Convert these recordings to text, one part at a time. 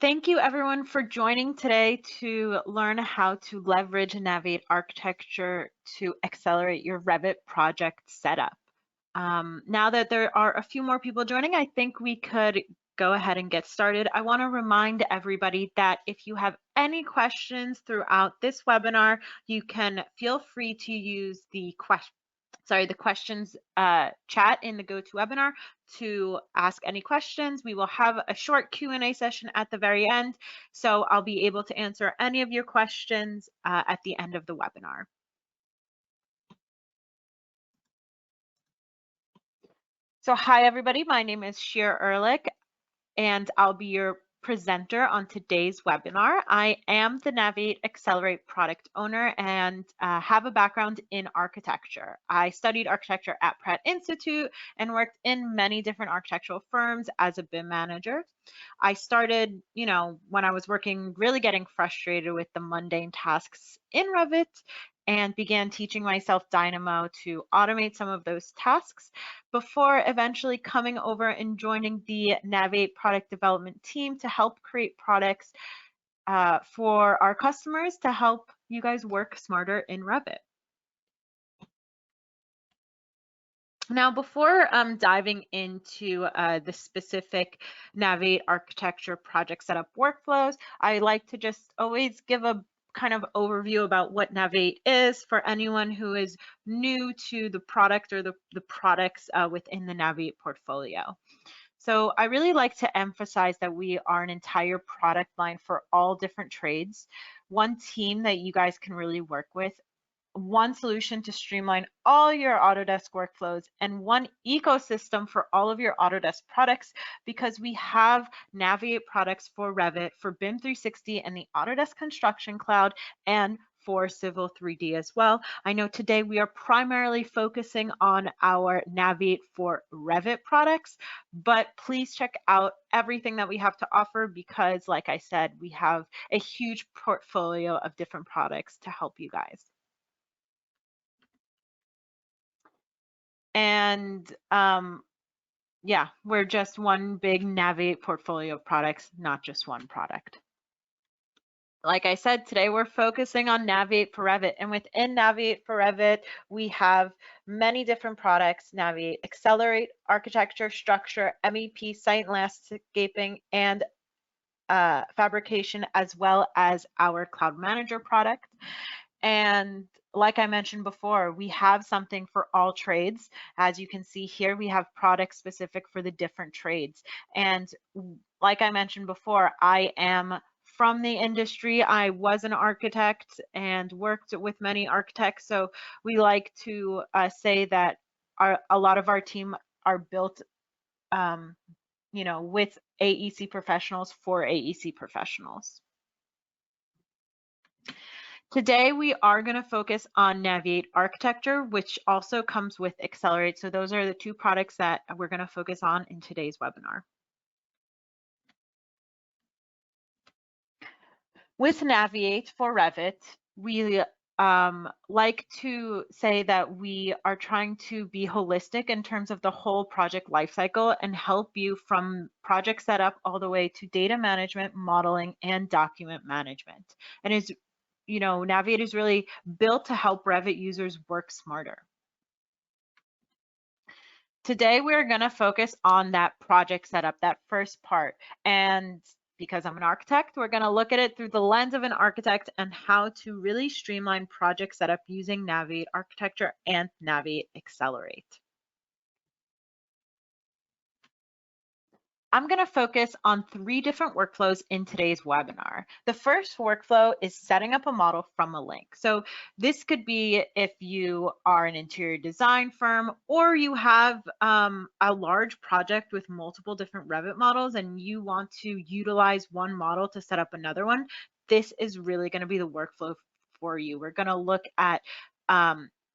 Thank you everyone for joining today to learn how to leverage Naviate Architecture to accelerate your Revit project setup. Now that there are a few more people joining, I think we could go ahead and get started. I want to remind everybody that if you have any questions throughout this webinar, you can feel free to use the questions chat in the GoToWebinar to ask any questions. We will have a short Q&A session at the very end, so I'll be able to answer any of your questions at the end of the webinar. So hi everybody, my name is Sheer Ehrlich and I'll be your presenter on today's webinar. I am the Naviate Accelerate product owner and have a background in architecture. I studied architecture at Pratt Institute and worked in many different architectural firms as a BIM manager. I started, when I was working, really getting frustrated with the mundane tasks in Revit and began teaching myself Dynamo to automate some of those tasks before eventually coming over and joining the Naviate product development team to help create products for our customers to help you guys work smarter in Revit. Now, before diving into the specific Naviate architecture project setup workflows, I like to just always give a kind of overview about what Naviate is for anyone who is new to the product or the products within the Naviate portfolio. So I really like to emphasize that we are an entire product line for all different trades, one team that you guys can really work with, one solution to streamline all your Autodesk workflows, and one ecosystem for all of your Autodesk products, because we have Naviate products for Revit, for BIM 360 and the Autodesk Construction Cloud, and for Civil 3D as well. I know today we are primarily focusing on our Naviate for Revit products, but please check out everything that we have to offer because, like I said, we have a huge portfolio of different products to help you guys. And yeah, we're just one big Naviate portfolio of products, not just one product. Like I said, today we're focusing on Naviate for Revit, and within Naviate for Revit, we have many different products: Naviate Accelerate, Architecture, Structure, MEP, Site Landscaping, and Fabrication, as well as our Cloud Manager product. And like I mentioned before, we have something for all trades. As you can see here, we have products specific for the different trades. And like I mentioned before, I am from the industry. I was an architect and worked with many architects. So we like to say that a lot of our team are built with AEC professionals for AEC professionals. Today, we are going to focus on Naviate Architecture, which also comes with Accelerate. So those are the two products that we're going to focus on in today's webinar. With Naviate for Revit, we like to say that we are trying to be holistic in terms of the whole project lifecycle and help you from project setup all the way to data management, modeling, and document management. And it's Naviate is really built to help Revit users work smarter. Today, we're going to focus on that project setup, that first part. And because I'm an architect, we're going to look at it through the lens of an architect and how to really streamline project setup using Naviate Architecture and Naviate Accelerate. I'm going to focus on 3 different workflows in today's webinar. The first workflow is setting up a model from a link. So this could be if you are an interior design firm or you have a large project with multiple different Revit models and you want to utilize one model to set up another one. This is really going to be the workflow for you. We're going to look at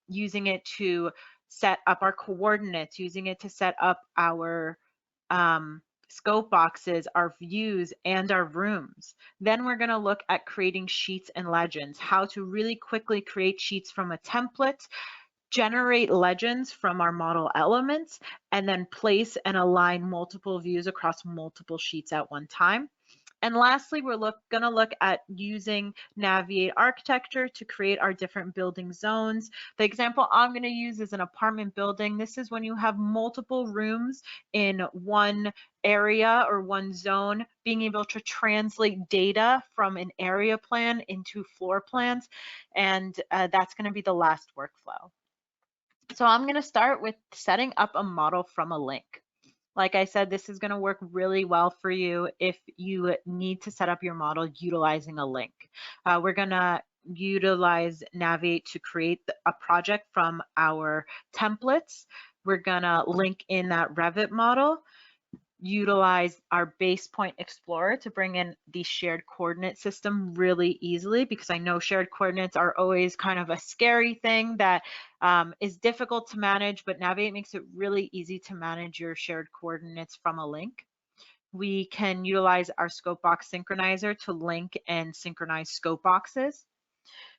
using it to set up our coordinates, using it to set up our scope boxes, our views, and our rooms. Then we're going to look at creating sheets and legends, how to really quickly create sheets from a template, generate legends from our model elements, and then place and align multiple views across multiple sheets at one time. And lastly, we're going to look at using Naviate Architecture to create our different building zones. The example I'm going to use is an apartment building. This is when you have multiple rooms in one area or one zone, being able to translate data from an area plan into floor plans. And that's going to be the last workflow. So I'm going to start with setting up a model from a link. Like I said, this is going to work really well for you if you need to set up your model utilizing a link. We're going to utilize Naviate to create a project from our templates. We're going to link in that Revit model, utilize our base point explorer to bring in the shared coordinate system really easily, because I know shared coordinates are always kind of a scary thing that is difficult to manage, but Naviate makes it really easy to manage your shared coordinates from a link. We can utilize our scope box synchronizer to link and synchronize scope boxes,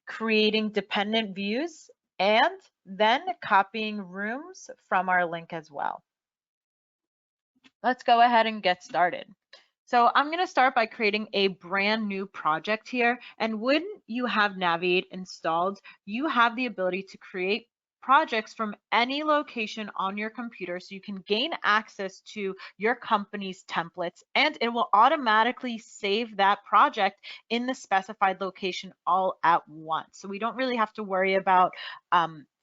creating dependent views, and then copying rooms from our link as well. Let's go ahead and get started. So I'm going to start by creating a brand new project here. And when you have Naviate installed, you have the ability to create projects from any location on your computer, so you can gain access to your company's templates, and it will automatically save that project in the specified location all at once. So we don't really have to worry about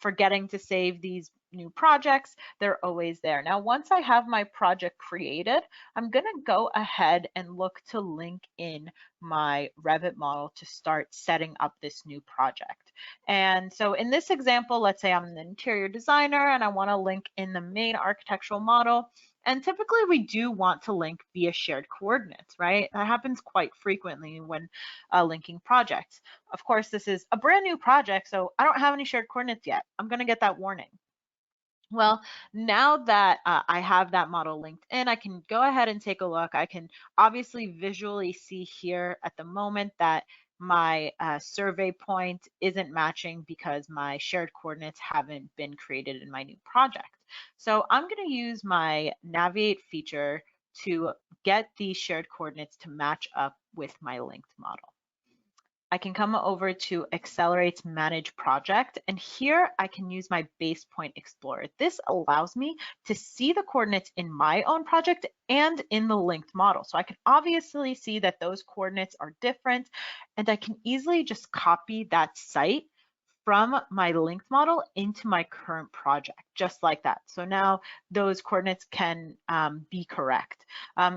forgetting to save these new projects. They're always there. Now, once I have my project created, I'm going to go ahead and look to link in my Revit model to start setting up this new project. And so in this example, let's say I'm an interior designer and I want to link in the main architectural model. And typically we do want to link via shared coordinates, right? That happens quite frequently when linking projects. Of course, this is a brand new project, so I don't have any shared coordinates yet. I'm going to get that warning. Well, now that I have that model linked in, I can go ahead and take a look. I can obviously visually see here at the moment that my survey point isn't matching because my shared coordinates haven't been created in my new project. So I'm going to use my Naviate feature to get these shared coordinates to match up with my linked model. I can come over to Accelerate Manage Project, and here I can use my Base Point Explorer. This allows me to see the coordinates in my own project and in the linked model. So I can obviously see that those coordinates are different, and I can easily just copy that site from my linked model into my current project, just like that. So now those coordinates can be correct.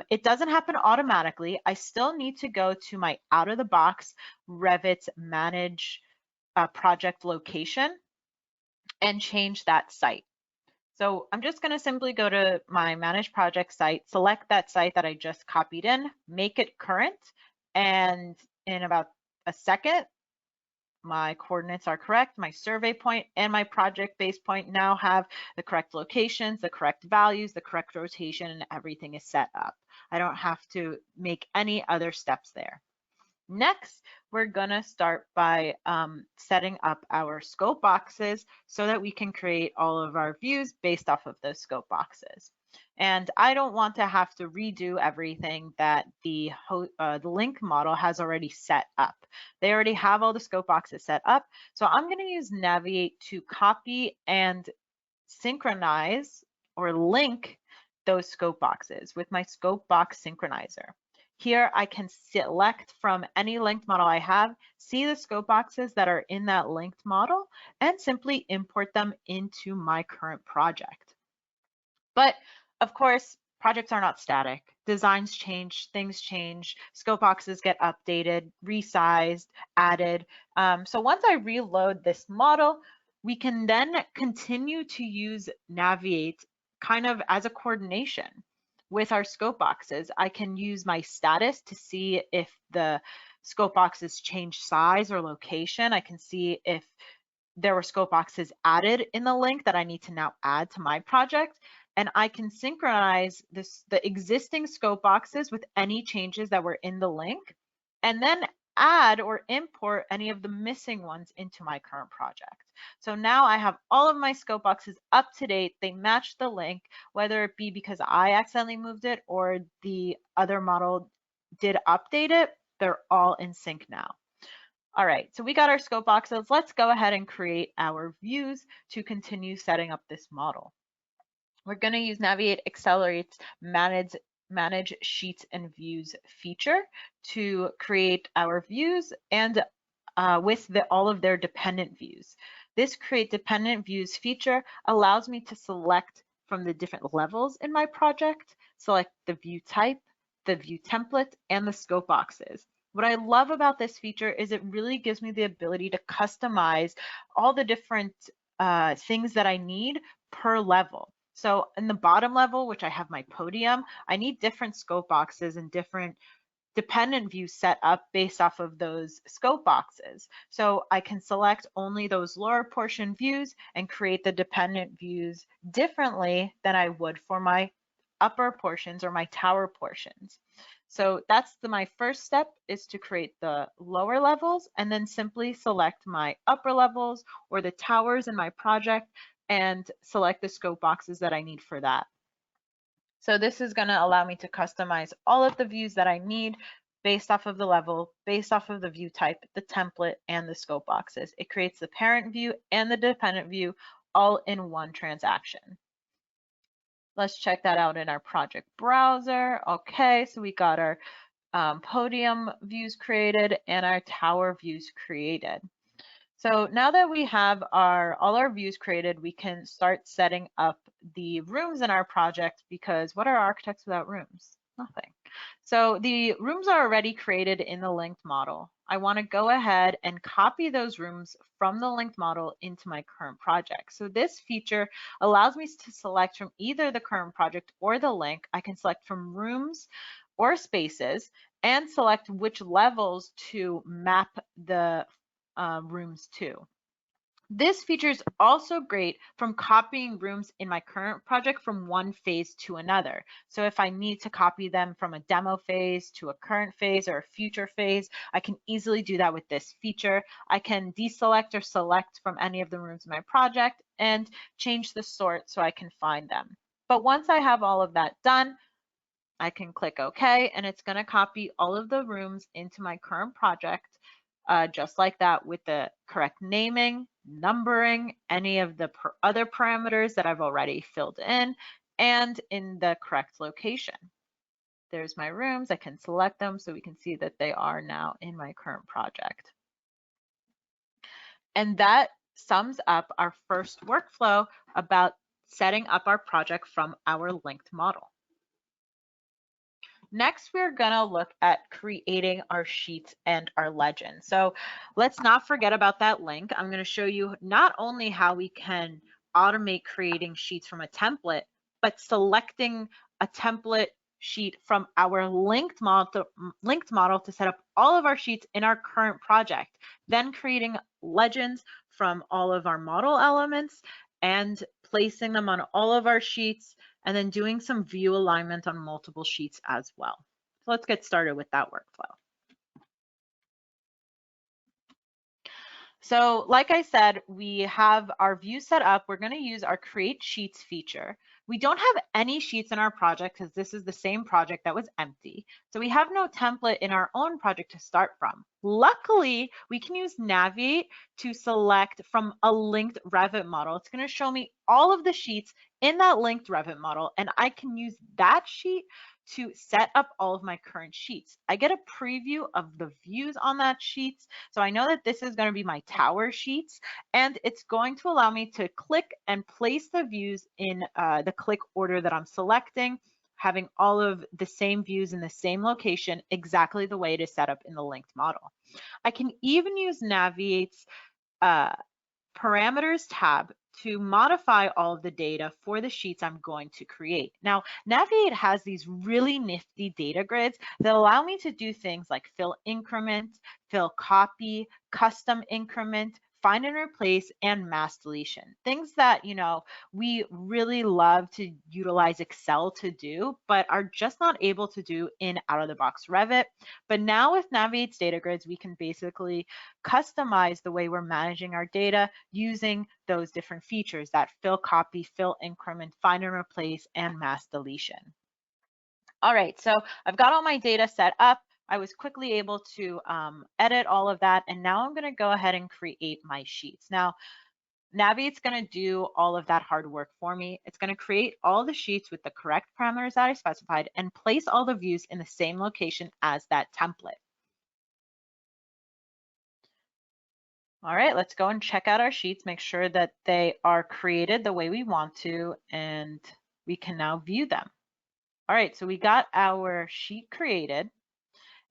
It doesn't happen automatically. I still need to go to my out-of-the-box Revit Manage project location and change that site. So I'm just going to simply go to my Manage Project site, select that site that I just copied in, make it current, and in about a second, my coordinates are correct, my survey point and my project base point now have the correct locations, the correct values, the correct rotation, and everything is set up. I don't have to make any other steps there. Next, we're gonna start by setting up our scope boxes so that we can create all of our views based off of those scope boxes. And I don't want to have to redo everything that the link model has already set up. They already have all the scope boxes set up. So I'm going to use Naviate to copy and synchronize or link those scope boxes with my scope box synchronizer. Here I can select from any linked model I have, see the scope boxes that are in that linked model, and simply import them into my current project. But of course, projects are not static. Designs change, things change, scope boxes get updated, resized, added. So once I reload this model, we can then continue to use Naviate kind of as a coordination with our scope boxes. I can use my status to see if the scope boxes change size or location. I can see if there were scope boxes added in the link that I need to now add to my project. And I can synchronize the existing scope boxes with any changes that were in the link, and then add or import any of the missing ones into my current project. So now I have all of my scope boxes up to date. They match the link, whether it be because I accidentally moved it or the other model did update it, they're all in sync now. All right, so we got our scope boxes. Let's go ahead and create our views to continue setting up this model. We're going to use Naviate Accelerate's manage sheets and views feature to create our views and with all of their dependent views. This create dependent views feature allows me to select from the different levels in my project, select the view type, the view template, and the scope boxes. What I love about this feature is it really gives me the ability to customize all the different things that I need per level. So in the bottom level, which I have my podium, I need different scope boxes and different dependent views set up based off of those scope boxes. So I can select only those lower portion views and create the dependent views differently than I would for my upper portions or my tower portions. So that's my first step, is to create the lower levels and then simply select my upper levels or the towers in my project and select the scope boxes that I need for that. So this is going to allow me to customize all of the views that I need based off of the level, based off of the view type, the template, and the scope boxes. It creates the parent view and the dependent view all in one transaction. Let's check that out in our project browser. Okay, so we got our podium views created and our tower views created. So now that we have all our views created, we can start setting up the rooms in our project, because what are architects without rooms? Nothing. So the rooms are already created in the linked model. I want to go ahead and copy those rooms from the linked model into my current project. So this feature allows me to select from either the current project or the link. I can select from rooms or spaces and select which levels to map the rooms to. This feature is also great from copying rooms in my current project from one phase to another. So if I need to copy them from a demo phase to a current phase or a future phase, I can easily do that with this feature. I can deselect or select from any of the rooms in my project and change the sort so I can find them. But once I have all of that done, I can click OK, and it's going to copy all of the rooms into my current project, just like that, with the correct naming, numbering, any of the other parameters that I've already filled in, and in the correct location. There's my rooms. I can select them so we can see that they are now in my current project. And that sums up our first workflow about setting up our project from our linked model. Next, we're gonna look at creating our sheets and our legend. So let's not forget about that link. I'm gonna show you not only how we can automate creating sheets from a template, but selecting a template sheet from our linked model to set up all of our sheets in our current project, then creating legends from all of our model elements and placing them on all of our sheets, and then doing some view alignment on multiple sheets as well. So let's get started with that workflow. So like I said, we have our view set up. We're going to use our create sheets feature. We don't have any sheets in our project because this is the same project that was empty. So we have no template in our own project to start from. Luckily, we can use Naviate to select from a linked Revit model. It's going to show me all of the sheets in that linked Revit model, and I can use that sheet to set up all of my current sheets. I get a preview of the views on that sheets. So I know that this is going to be my tower sheets, and it's going to allow me to click and place the views in the click order that I'm selecting, having all of the same views in the same location, exactly the way it is set up in the linked model. I can even use Naviate's parameters tab to modify all of the data for the sheets I'm going to create. Now, Naviate has these really nifty data grids that allow me to do things like fill increment, fill copy, custom increment, find and replace, and mass deletion. Things that, we really love to utilize Excel to do, but are just not able to do in out-of-the-box Revit. But now with Naviate's data grids, we can basically customize the way we're managing our data using those different features, that fill copy, fill increment, find and replace, and mass deletion. All right, so I've got all my data set up. I was quickly able to edit all of that, and now I'm going to go ahead and create my sheets. Now, Naviate's going to do all of that hard work for me. It's going to create all the sheets with the correct parameters that I specified and place all the views in the same location as that template. All right, let's go and check out our sheets, make sure that they are created the way we want to, and we can now view them. All right, so we got our sheet created.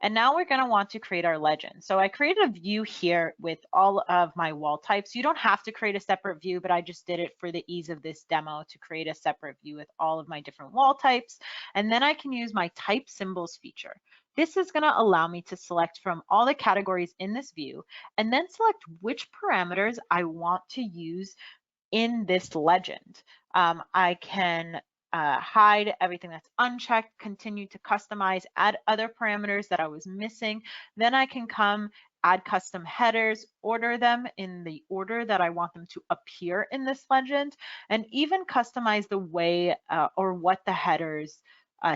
And now we're going to want to create our legend. So I created a view here with all of my wall types. You don't have to create a separate view, but I just did it for the ease of this demo to create a separate view with all of my different wall types. And then I can use my type symbols feature. This is going to allow me to select from all the categories in this view and then select which parameters I want to use in this legend. I can hide everything that's unchecked, continue to customize, add other parameters that I was missing. Then I can come add custom headers, order them in the order that I want them to appear in this legend, and even customize the way or what the headers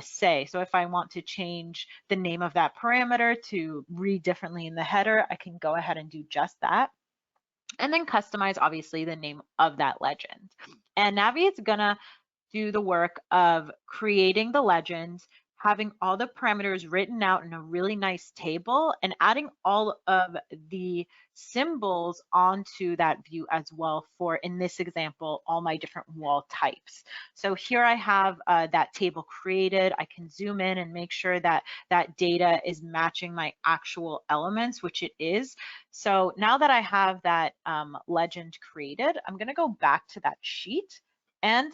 say. So if I want to change the name of that parameter to read differently in the header, I can go ahead and do just that. And then customize, obviously, the name of that legend. And Naviate's gonna do the work of creating the legend, having all the parameters written out in a really nice table, and adding all of the symbols onto that view as well for, in this example, all my different wall types. So here I have that table created. I can zoom in and make sure that that data is matching my actual elements, which it is. So now that I have that legend created, I'm going to go back to that sheet and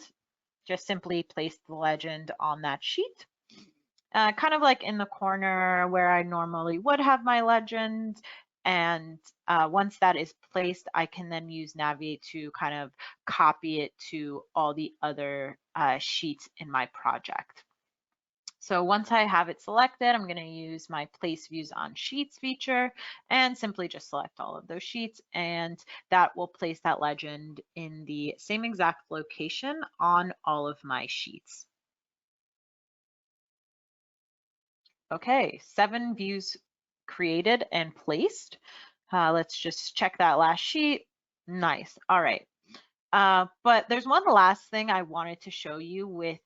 just simply place the legend on that sheet, kind of like in the corner where I normally would have my legend. And once that is placed, I can then use Naviate to kind of copy it to all the other sheets in my project. So once I have it selected, I'm going to use my place views on sheets feature and simply just select all of those sheets, and that will place that legend in the same exact location on all of my sheets. Okay, 7 views created and placed. Let's just check that last sheet. Nice. All right. But there's one last thing I wanted to show you with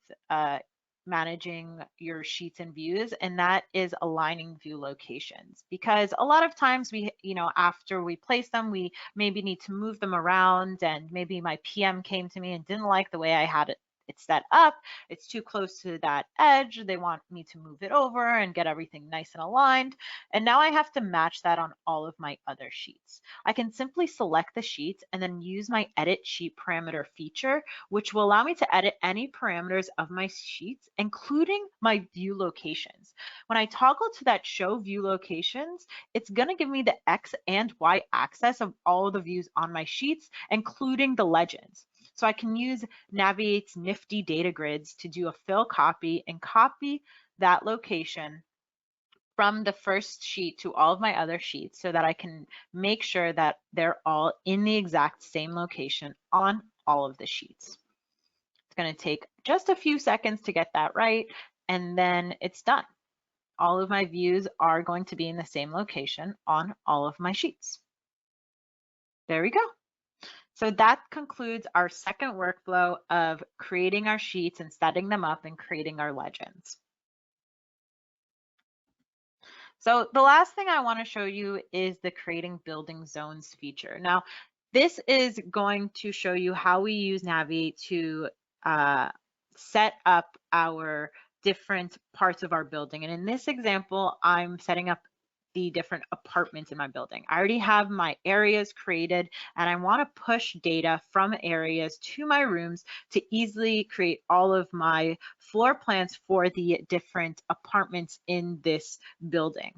managing your sheets and views, and that is aligning view locations. Because a lot of times we, after we place them, we maybe need to move them around, and maybe my PM came to me and didn't like the way I had it set up. It's too close to that edge. They want me to move it over and get everything nice and aligned. And now I have to match that on all of my other sheets. I can simply select the sheets and then use my edit sheet parameter feature, which will allow me to edit any parameters of my sheets, including my view locations. When I toggle to that show view locations, it's going to give me the X and Y axis of all of the views on my sheets, including the legends. So I can use Naviate's nifty data grids to do a fill copy and copy that location from the first sheet to all of my other sheets so that I can make sure that they're all in the exact same location on all of the sheets. It's going to take just a few seconds to get that right, and then it's done. All of my views are going to be in the same location on all of my sheets. There we go. So that concludes our second workflow of creating our sheets and setting them up and creating our legends. So the last thing I want to show you is the creating building zones feature. Now, this is going to show you how we use Naviate to set up our different parts of our building. And in this example, I'm setting up the different apartments in my building. I already have my areas created, and I want to push data from areas to my rooms to easily create all of my floor plans for the different apartments in this building.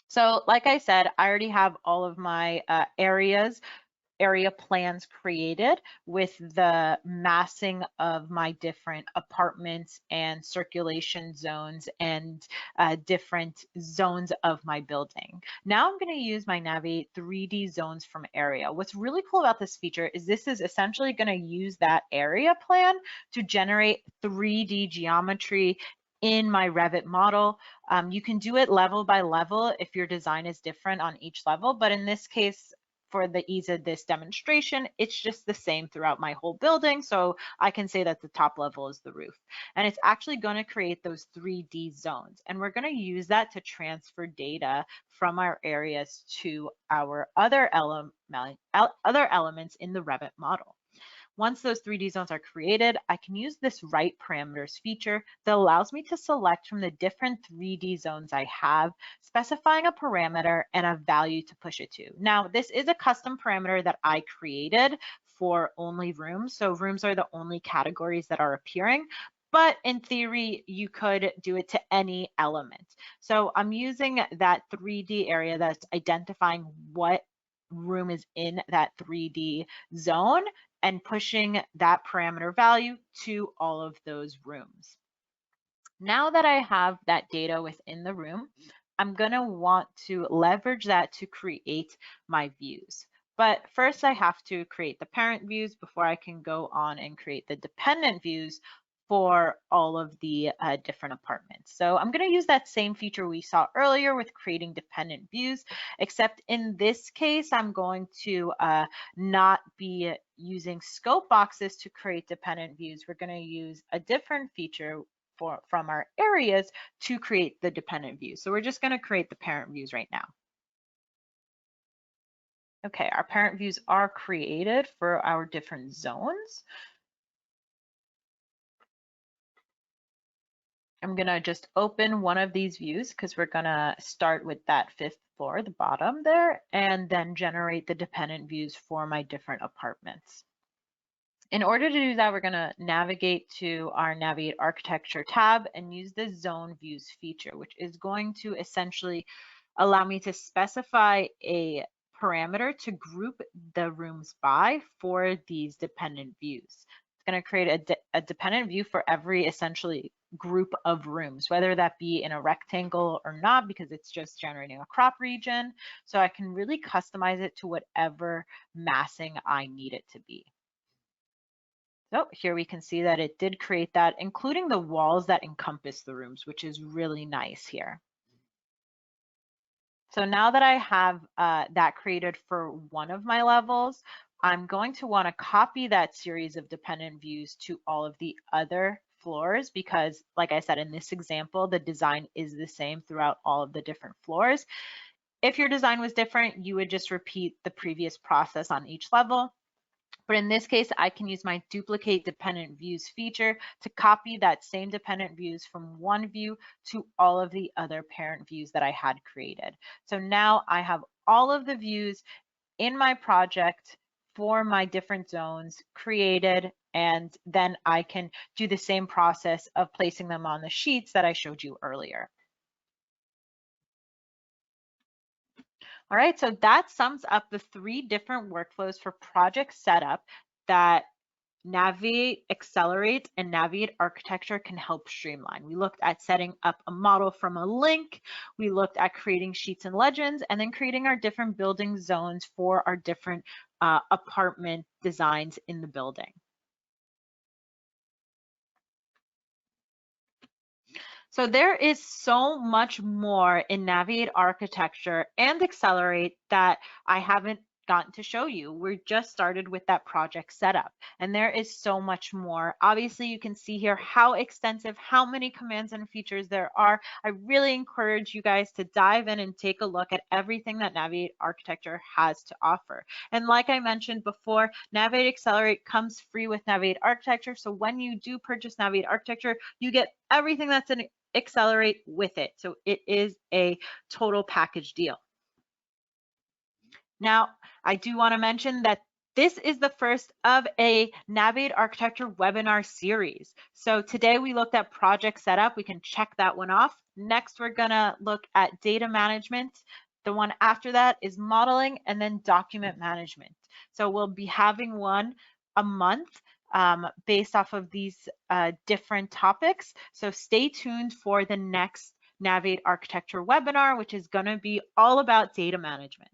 So like I said, I already have all of my areas area plans created with the massing of my different apartments and circulation zones and different zones of my building. Now I'm going to use my Naviate 3D zones from area. What's really cool about this feature is this is essentially going to use that area plan to generate 3D geometry in my Revit model. You can do it level by level if your design is different on each level, but in this case, for the ease of this demonstration, it's just the same throughout my whole building. So I can say that the top level is the roof. And it's actually going to create those 3D zones. And we're going to use that to transfer data from our areas to our other elements in the Revit model. Once those 3D zones are created, I can use this write parameters feature that allows me to select from the different 3D zones I have, specifying a parameter and a value to push it to. Now, this is a custom parameter that I created for only rooms. So rooms are the only categories that are appearing. But in theory, you could do it to any element. So I'm using that 3D area that's identifying what room is in that 3D zone and pushing that parameter value to all of those rooms. Now that I have that data within the room, I'm going to want to leverage that to create my views. But first I have to create the parent views before I can go on and create the dependent views for all of the different apartments. So I'm going to use that same feature we saw earlier with creating dependent views, except in this case, I'm going to not be using scope boxes to create dependent views. We're going to use a different feature from our areas to create the dependent views. So we're just going to create the parent views right now. Okay, our parent views are created for our different zones. I'm going to just open one of these views because we're going to start with that 5th floor, the bottom there, and then generate the dependent views for my different apartments. In order to do that, we're going to navigate to our Naviate Architecture tab and use the Zone Views feature, which is going to essentially allow me to specify a parameter to group the rooms by for these dependent views. It's going to create a dependent view for every essentially group of rooms, whether that be in a rectangle or not, because it's just generating a crop region. So I can really customize it to whatever massing I need it to be. So here we can see that it did create that, including the walls that encompass the rooms, which is really nice here. So now that I have that created for one of my levels, I'm going to want to copy that series of dependent views to all of the other floors because, like I said, in this example, the design is the same throughout all of the different floors. If your design was different, you would just repeat the previous process on each level. But in this case, I can use my duplicate dependent views feature to copy that same dependent views from one view to all of the other parent views that I had created. So now I have all of the views in my project for my different zones created, and then I can do the same process of placing them on the sheets that I showed you earlier. All right, so that sums up the 3 different workflows for project setup that Naviate Accelerate and Naviate Architecture can help streamline. We looked at setting up a model from a link, we looked at creating sheets and legends, and then creating our different building zones for our different apartment designs in the building. So there is so much more in Naviate Architecture and Accelerate that I haven't gotten to show you. We're just started with that project setup, and there is so much more. Obviously, you can see here how extensive, how many commands and features there are. I really encourage you guys to dive in and take a look at everything that Naviate Architecture has to offer. And like I mentioned before, Naviate Accelerate comes free with Naviate Architecture. So when you do purchase Naviate Architecture, you get everything that's in Accelerate with it. So it is a total package deal. Now, I do want to mention that this is the first of a Naviate Architecture webinar series. So today we looked at project setup. We can check that one off. Next, we're going to look at data management. The one after that is modeling and then document management. So we'll be having one a month based off of these different topics. So stay tuned for the next Naviate Architecture webinar, which is going to be all about data management.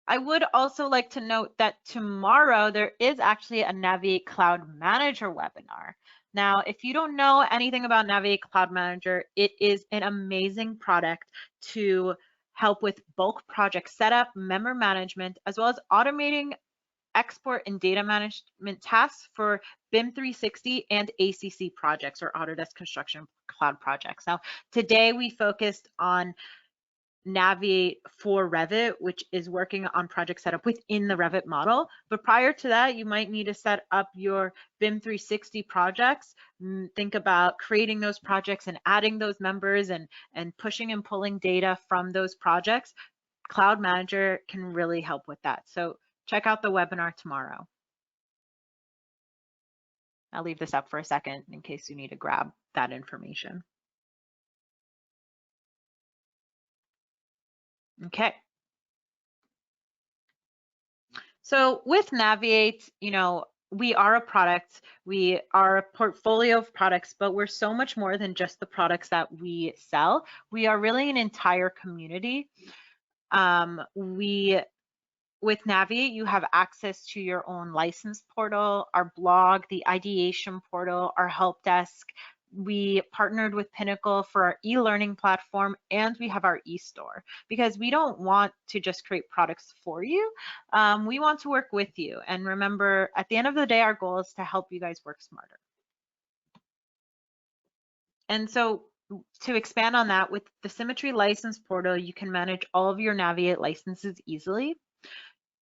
I would also like to note that tomorrow there is actually a Naviate Cloud Manager webinar. Now, if you don't know anything about Naviate Cloud Manager, it is an amazing product to help with bulk project setup, member management, as well as automating export and data management tasks for BIM 360 and ACC projects, or Autodesk Construction Cloud projects. Now, today we focused on Naviate for Revit, which is working on project setup within the Revit model. But prior to that, you might need to set up your BIM 360 projects. Think about creating those projects and adding those members and pushing and pulling data from those projects. Cloud Manager can really help with that. So check out the webinar tomorrow. I'll leave this up for a second in case you need to grab that information. Okay. So with Naviate, you know, we are a product, we are a portfolio of products, but we're so much more than just the products that we sell. We are really an entire community. With Naviate, you have access to your own license portal, our blog, the ideation portal, our help desk. We partnered with Pinnacle for our e-learning platform, and we have our e-store because we don't want to just create products for you. We want to work with you. And remember, at the end of the day, our goal is to help you guys work smarter. And so to expand on that, with the Symmetry license portal, you can manage all of your Naviate licenses easily.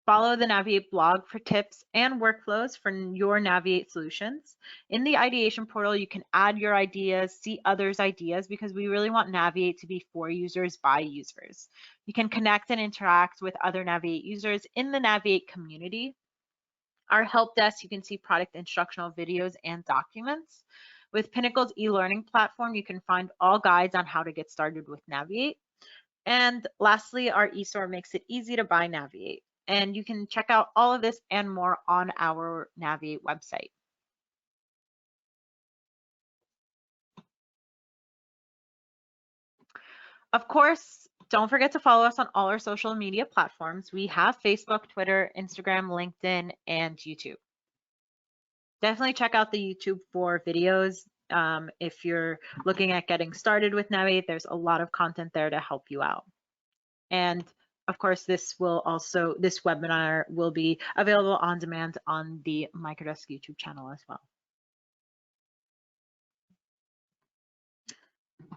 Follow the Naviate blog for tips and workflows for your Naviate solutions. In the ideation portal, you can add your ideas, see others' ideas, because we really want Naviate to be for users by users. You can connect and interact with other Naviate users in the Naviate community. Our help desk, you can see product instructional videos and documents. With Pinnacle's e-learning platform, you can find all guides on how to get started with Naviate. And lastly, our e-store makes it easy to buy Naviate. And you can check out all of this and more on our Naviate website. Of course, don't forget to follow us on all our social media platforms. We have Facebook, Twitter, Instagram, LinkedIn, and YouTube. Definitely check out the YouTube for videos. If you're looking at getting started with Naviate, there's a lot of content there to help you out. And of course, this webinar will be available on demand on the Microdesk YouTube channel as well.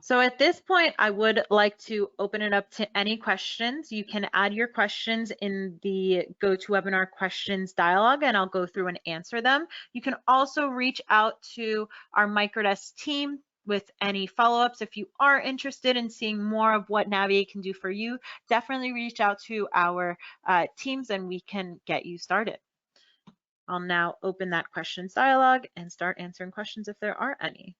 So at this point, I would like to open it up to any questions. You can add your questions in the GoToWebinar questions dialog, and I'll go through and answer them. You can also reach out to our Microdesk team with any follow-ups. If you are interested in seeing more of what Naviate can do for you, definitely reach out to our teams and we can get you started. I'll now open that questions dialog and start answering questions if there are any.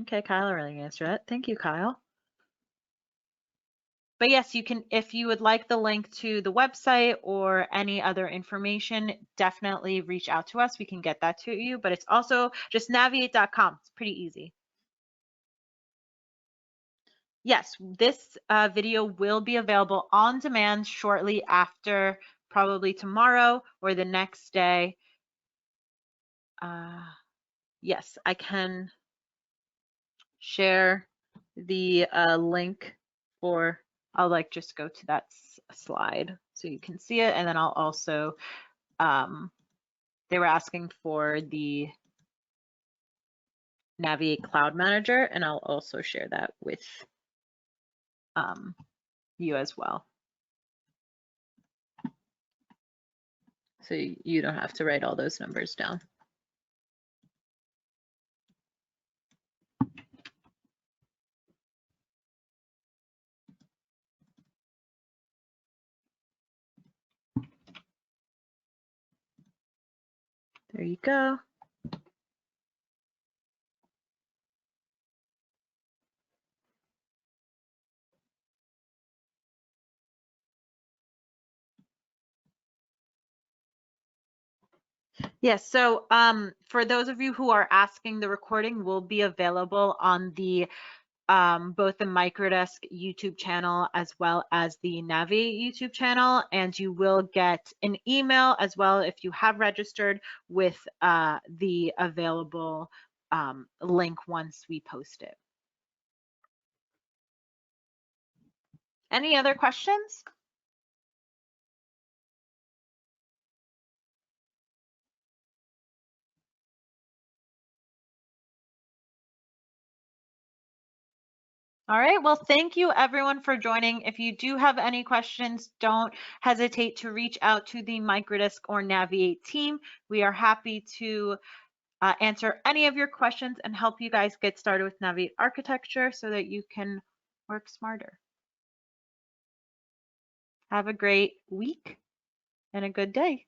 Okay, Kyle already answered that. Thank you, Kyle. But yes, you can, if you would like the link to the website or any other information, definitely reach out to us. We can get that to you, but it's also just naviate.com. It's pretty easy. Yes, this video will be available on demand shortly after, probably tomorrow or the next day. Yes, I can share the link, or I'll just go to that slide so you can see it, and then I'll also, they were asking for the Naviate Cloud Manager, and I'll also share that with you as well. So you don't have to write all those numbers down. There you go. Yes, so for those of you who are asking, the recording will be available on the both the Microdesk YouTube channel as well as the Naviate YouTube channel, and you will get an email as well if you have registered with the available link once we post it. Any other questions? All right, well, thank you everyone for joining. If you do have any questions, don't hesitate to reach out to the Microdesk or Naviate team. We are happy to answer any of your questions and help you guys get started with Naviate Architecture so that you can work smarter. Have a great week and a good day.